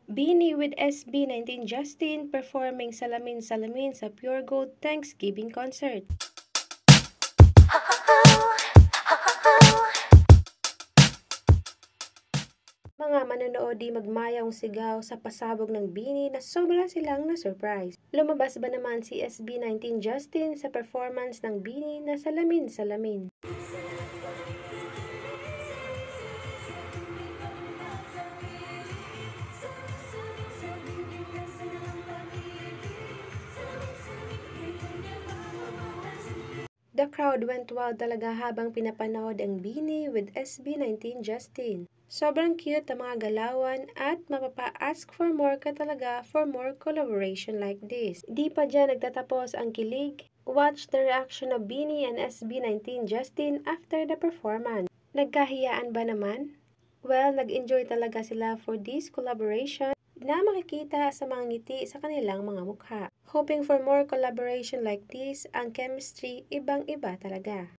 Beanie with SB19 Justin performing Salamin Salamin sa Pure Gold Thanksgiving concert. Mga manonood di magmayang sigaw sa pasabog ng Beanie na sobra silang na-surprise. Lumabas ba naman si SB19 Justin sa performance ng Beanie na Salamin Salamin? The crowd went wild talaga habang pinapanood ang Beanie with SB19 Justin. Sobrang cute ang mga galawan at mapapa-ask for more ka talaga for more collaboration like this. Di pa dyan nagtatapos ang kilig. Watch the reaction of Beanie and SB19 Justin after the performance. Nagkahiyaan ba naman? Well, nag-enjoy talaga sila for this collaboration na makikita sa mga ngiti sa kanilang mga mukha. Hoping for more collaboration like this, ang chemistry ibang-iba talaga.